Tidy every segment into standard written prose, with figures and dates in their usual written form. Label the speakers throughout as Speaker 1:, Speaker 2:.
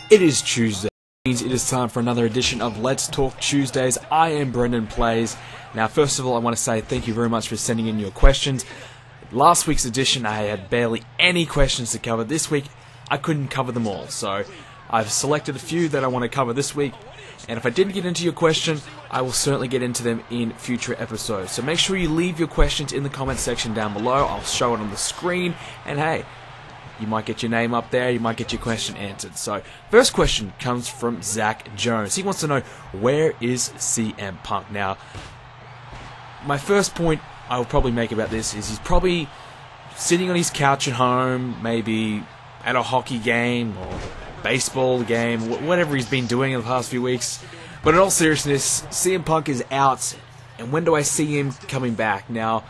Speaker 1: It is Tuesday. It is time for another edition of Let's Talk Tuesdays. I am BrendenPlayz. Now, first of all, I want to say thank you very much for sending in your questions. Last week's edition, I had barely any questions to cover. This week, I couldn't cover them all. So, I've selected a few that I want to cover this week. And if I didn't get into your question, I will certainly get into them in future episodes. So make sure you leave your questions in the comment section down below. I'll show it on the screen. And hey, you might get your name up there, you might get your question answered. So, first question comes from Zach Jones. He wants to know, where is CM Punk? Now, my first point I will probably make about this is he's probably sitting on his couch at home, maybe at a hockey game or baseball game, whatever he's been doing in the past few weeks. But in all seriousness, CM Punk is out, and when do I see him coming back? Now,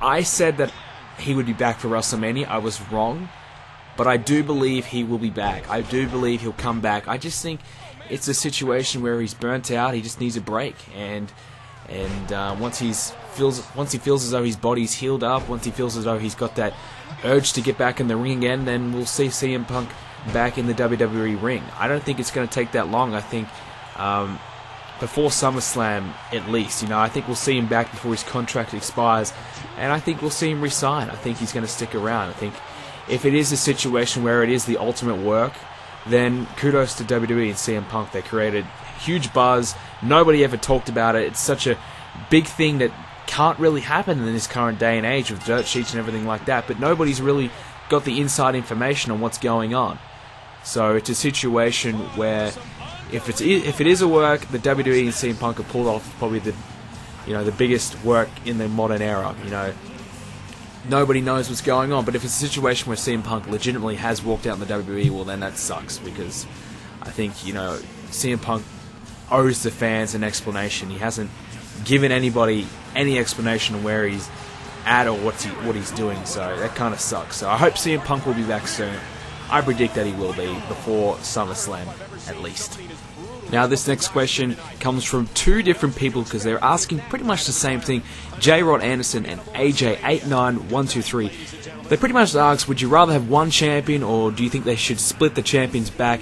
Speaker 1: I said that he would be back for WrestleMania. I was wrong. But I do believe he will be back. I do believe he'll come back. I just think it's a situation where he's burnt out. He just needs a break. And once he feels as though his body's healed up, once he feels as though he's got that urge to get back in the ring again, then we'll see CM Punk back in the WWE ring. I don't think it's going to take that long. I think before SummerSlam, at least. I think we'll see him back before his contract expires. And I think we'll see him resign. I think he's going to stick around. I think if it is a situation where it is the ultimate work, then kudos to WWE and CM Punk. They created huge buzz. Nobody ever talked about it. It's such a big thing that can't really happen in this current day and age with dirt sheets and everything like that. But nobody's really got the inside information on what's going on. So it's a situation where if it is a work, the WWE and CM Punk have pulled off probably the biggest work in the modern era. Nobody knows what's going on, but if it's a situation where CM Punk legitimately has walked out in the WWE, well, then that sucks, because I think, CM Punk owes the fans an explanation. He hasn't given anybody any explanation of where he's at or what he's doing, so that kind of sucks. So I hope CM Punk will be back soon. I predict that he will be before SummerSlam, at least. Now, this next question comes from two different people because they're asking pretty much the same thing. J. Rod Anderson and AJ89123. They pretty much ask, would you rather have one champion, or do you think they should split the champions back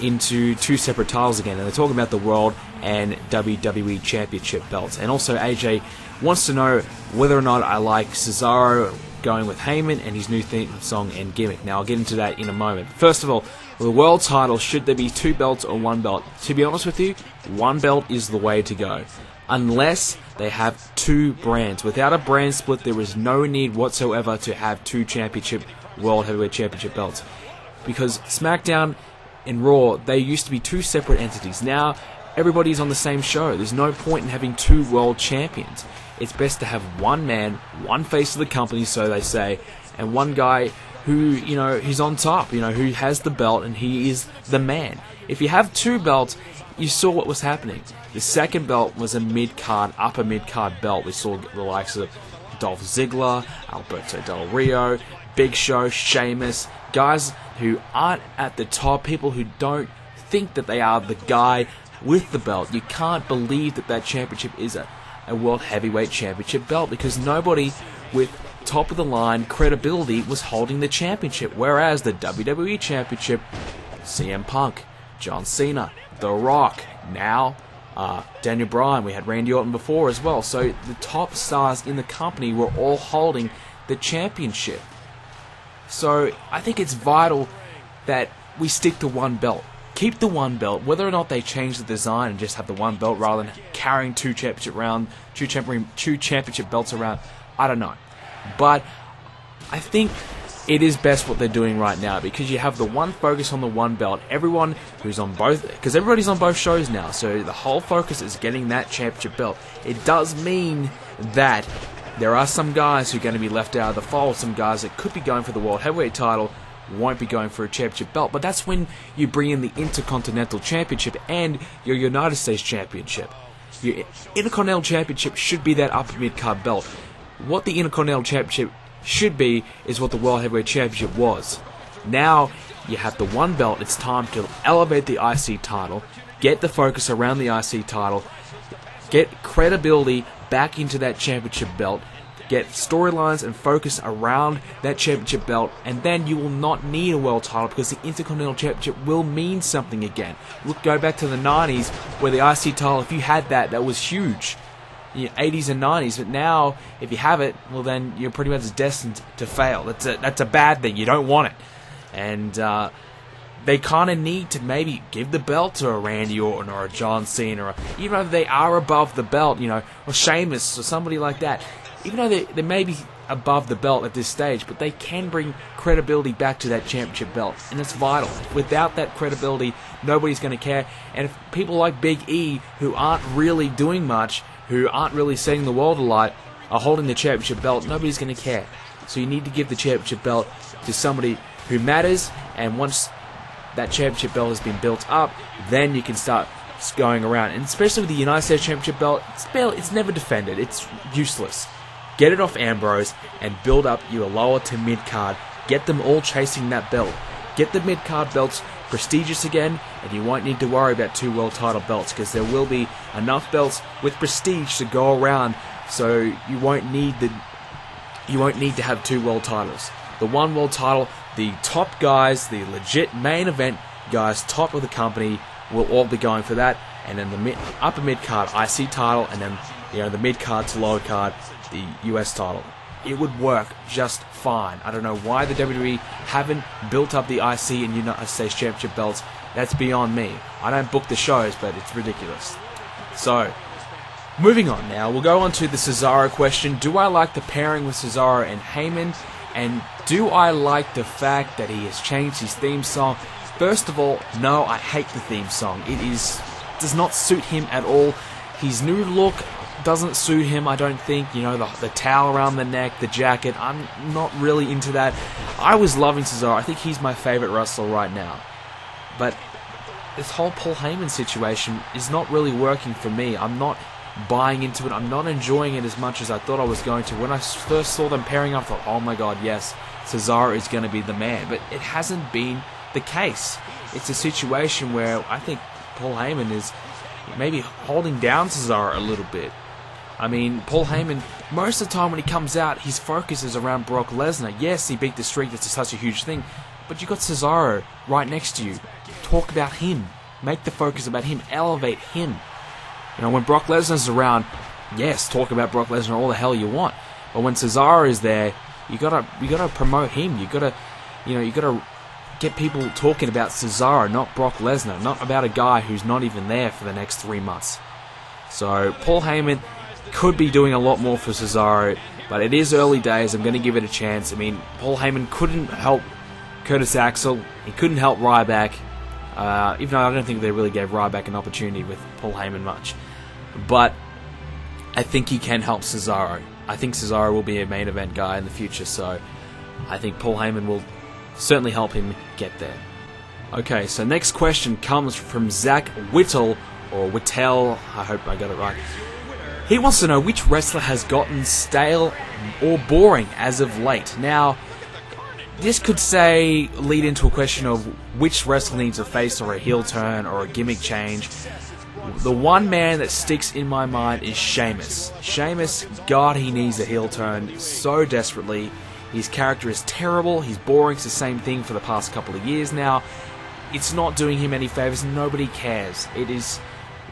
Speaker 1: into two separate titles again? And they're talking about the World and WWE Championship belts. And also, AJ wants to know whether or not I like Cesaro going with Heyman and his new theme song and gimmick. Now, I'll get into that in a moment. First of all, the world title, should there be two belts or one belt? To be honest with you, one belt is the way to go. Unless they have two brands. Without a brand split, there is no need whatsoever to have two World Heavyweight Championship belts. Because SmackDown and Raw, they used to be two separate entities. Now, everybody's on the same show. There's no point in having two world champions. It's best to have one man, one face of the company, so they say, and one guy who, he's on top, who has the belt, and he is the man. If you have two belts, you saw what was happening. The second belt was a upper mid-card belt. We saw the likes of Dolph Ziggler, Alberto Del Rio, Big Show, Sheamus, guys who aren't at the top, people who don't think that they are the guy with the belt. You can't believe that championship is a World Heavyweight Championship belt, because nobody with top-of-the-line credibility was holding the championship, whereas the WWE Championship, CM Punk, John Cena, The Rock, now Daniel Bryan, we had Randy Orton before as well, so the top stars in the company were all holding the championship. So I think it's vital that we stick to one belt. Keep the one belt, whether or not they change the design and just have the one belt rather than carrying two championship belts around. I don't know. But I think it is best what they're doing right now, because you have the one focus on the one belt. Everyone who's on both, because everybody's on both shows now, so the whole focus is getting that championship belt. It does mean that there are some guys who are going to be left out of the fold, some guys that could be going for the World Heavyweight title won't be going for a championship belt, but that's when you bring in the Intercontinental Championship and your United States Championship. Your Intercontinental Championship should be that upper mid-card belt. What the Intercontinental Championship should be is what the World Heavyweight Championship was. Now you have the one belt. It's time to elevate the IC title, get the focus around the IC title, get credibility back into that championship belt, get storylines and focus around that championship belt, and then you will not need a world title because the Intercontinental Championship will mean something again. Look, go back to the 90s where the IC title, if you had that, that was huge. 80s and 90s, but now if you have it, well then you're pretty much destined to fail. That's a bad thing. You don't want it. And they kind of need to maybe give the belt to a Randy Orton or a John Cena, or even though they are above the belt, or Sheamus or somebody like that. Even though they may be above the belt at this stage, but they can bring credibility back to that championship belt, and it's vital. Without that credibility, nobody's going to care. And if people like Big E, who aren't really doing much, who aren't really setting the world alight, are holding the championship belt, nobody's going to care. So you need to give the championship belt to somebody who matters, and once that championship belt has been built up, then you can start going around. And especially with the United States Championship belt, it's never defended. It's useless. Get it off Ambrose and build up your lower to mid card. Get them all chasing that belt. Get the mid card belts prestigious again, and you won't need to worry about 2 world title belts, because there will be enough belts with prestige to go around, so you won't need to have 2 world titles. The 1 world title, the top guys, the legit main event guys, top of the company, will all be going for that, and then the upper mid card IC title, and then the mid card to lower card the US title. It would work just fine. I don't know why the WWE haven't built up the IC and United States Championship belts. That's beyond me. I don't book the shows, but it's ridiculous. So, moving on now, we'll go on to the Cesaro question. Do I like the pairing with Cesaro and Heyman? And do I like the fact that he has changed his theme song? First of all, no, I hate the theme song. It does not suit him at all. His new look doesn't suit him, I don't think. The towel around the neck, the jacket, I'm not really into that. I was loving Cesaro. I think he's my favorite wrestler right now. But this whole Paul Heyman situation is not really working for me. I'm not buying into it. I'm not enjoying it as much as I thought I was going to. When I first saw them pairing up, I thought, oh my god, yes, Cesaro is going to be the man. But it hasn't been the case. It's a situation where I think Paul Heyman is maybe holding down Cesaro a little bit. I mean, Paul Heyman, most of the time when he comes out, his focus is around Brock Lesnar. Yes, he beat the streak, that's such a huge thing, but you got Cesaro right next to you. Talk about him. Make the focus about him. Elevate him. When Brock Lesnar's around, yes, talk about Brock Lesnar all the hell you want. But when Cesaro is there, you gotta promote him. You gotta get people talking about Cesaro, not Brock Lesnar, not about a guy who's not even there for the next 3 months. So Paul Heyman could be doing a lot more for Cesaro, but it is early days. I'm going to give it a chance. I mean, Paul Heyman couldn't help Curtis Axel. He couldn't help Ryback, even though I don't think they really gave Ryback an opportunity with Paul Heyman much. But I think he can help Cesaro. I think Cesaro will be a main event guy in the future, so I think Paul Heyman will certainly help him get there. Okay, so next question comes from Zach Whittle, or Whittle, I hope I got it right. He wants to know which wrestler has gotten stale or boring as of late. Now, this could lead into a question of which wrestler needs a face or a heel turn or a gimmick change. The one man that sticks in my mind is Sheamus. Sheamus, God, he needs a heel turn so desperately. His character is terrible, he's boring, it's the same thing for the past couple of years now. It's not doing him any favors, nobody cares. It is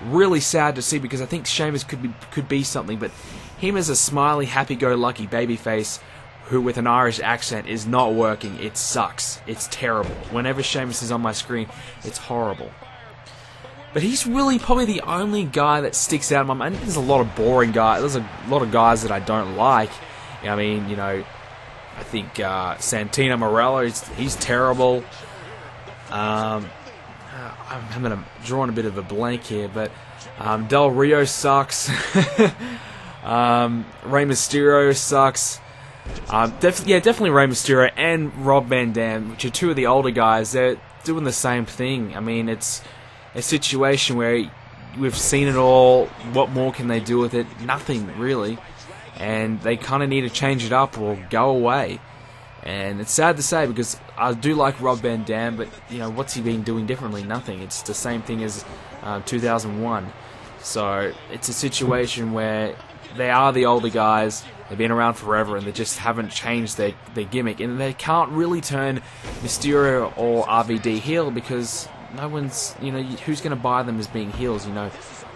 Speaker 1: really sad to see, because I think Sheamus could be something, but him as a smiley, happy-go-lucky babyface who with an Irish accent is not working. It sucks. It's terrible. Whenever Sheamus is on my screen, it's horrible. But he's really probably the only guy that sticks out in my mind. There's a lot of boring guys. There's a lot of guys that I don't like. I mean, I think Santino Marella, he's terrible. I'm drawing a bit of a blank here, but Del Rio sucks. Rey Mysterio sucks. Definitely Rey Mysterio and Rob Van Dam, which are two of the older guys. They're doing the same thing. I mean, it's a situation where we've seen it all. What more can they do with it? Nothing, really. And they kind of need to change it up or go away. And it's sad to say, because I do like Rob Van Dam, but what's he been doing differently? Nothing. It's the same thing as 2001. So it's a situation where they are the older guys, they've been around forever, and they just haven't changed their gimmick, and they can't really turn Mysterio or RVD heel because no one's, who's going to buy them as being heels?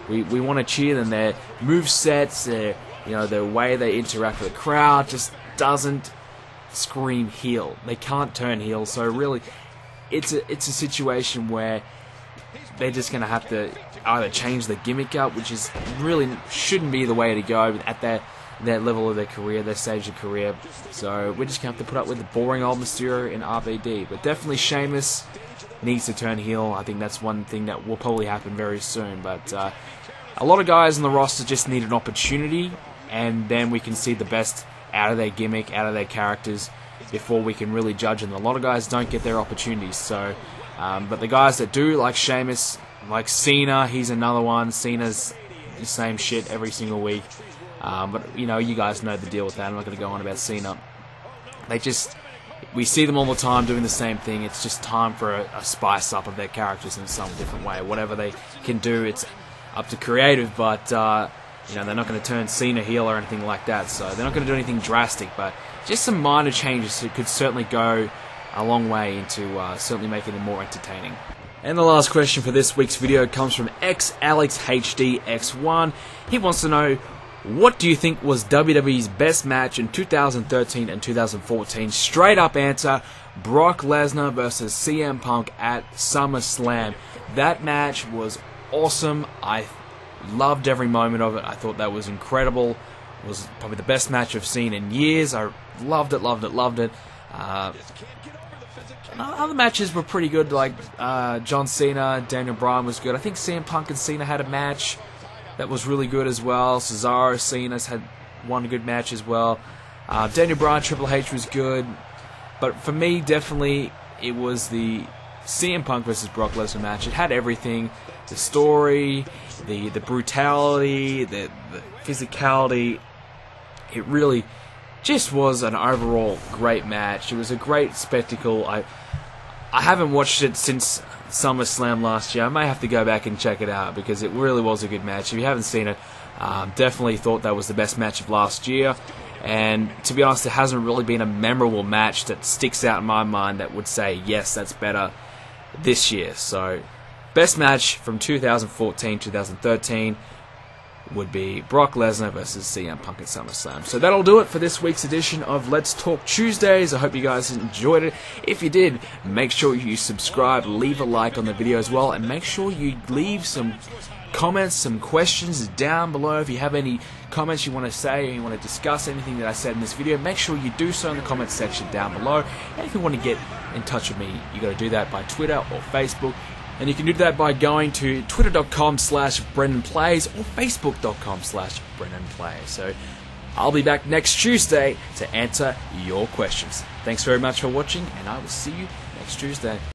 Speaker 1: We want to cheer them. Their movesets, the way they interact with the crowd just doesn't scream heel. They can't turn heel, so really, it's a situation where they're just going to have to either change the gimmick up, which is really shouldn't be the way to go at that level of their career, their stage of career. So we're just going to have to put up with the boring old Mysterio and RVD. But definitely Sheamus needs to turn heel. I think that's one thing that will probably happen very soon. But a lot of guys on the roster just need an opportunity, and then we can see the best out of their gimmick, out of their characters, before we can really judge them. A lot of guys don't get their opportunities. So, but the guys that do, like Sheamus, like Cena, he's another one. Cena's the same shit every single week. But you guys know the deal with that. I'm not going to go on about Cena. We see them all the time doing the same thing. It's just time for a spice up of their characters in some different way. Whatever they can do, it's up to creative. But they're not going to turn Cena heel or anything like that. So they're not going to do anything drastic. But just some minor changes that could certainly go a long way into certainly making them more entertaining. And the last question for this week's video comes from XAlexHDX1. He wants to know, what do you think was WWE's best match in 2013 and 2014? Straight up answer, Brock Lesnar versus CM Punk at SummerSlam. That match was awesome. I loved every moment of it. I thought that was incredible. It was probably the best match I've seen in years. I loved it, loved it, loved it. Other matches were pretty good, like John Cena, Daniel Bryan was good. I think CM Punk and Cena had a match that was really good as well. Cesaro, Cena's had one good match as well. Daniel Bryan, Triple H was good. But for me, definitely, it was the CM Punk versus Brock Lesnar match. It had everything. The story, the brutality, the physicality. It really just was an overall great match. It was a great spectacle. I haven't watched it since SummerSlam last year. I may have to go back and check it out because it really was a good match. If you haven't seen it, definitely thought that was the best match of last year. And to be honest, there hasn't really been a memorable match that sticks out in my mind that would say, yes, that's better this year. So, best match from 2014-2013 would be Brock Lesnar versus CM Punk at SummerSlam. So that'll do it for this week's edition of Let's Talk Tuesdays. I hope you guys enjoyed it. If you did, make sure you subscribe, leave a like on the video as well, and make sure you leave some comments, some questions down below. If you have any comments you want to say or you want to discuss anything that I said in this video, make sure you do so in the comments section down below. And if you want to get in touch with me, you got to do that by Twitter or Facebook. And you can do that by going to twitter.com/BrendenPlayz or facebook.com/BrendenPlayz. So I'll be back next Tuesday to answer your questions. Thanks very much for watching, and I will see you next Tuesday.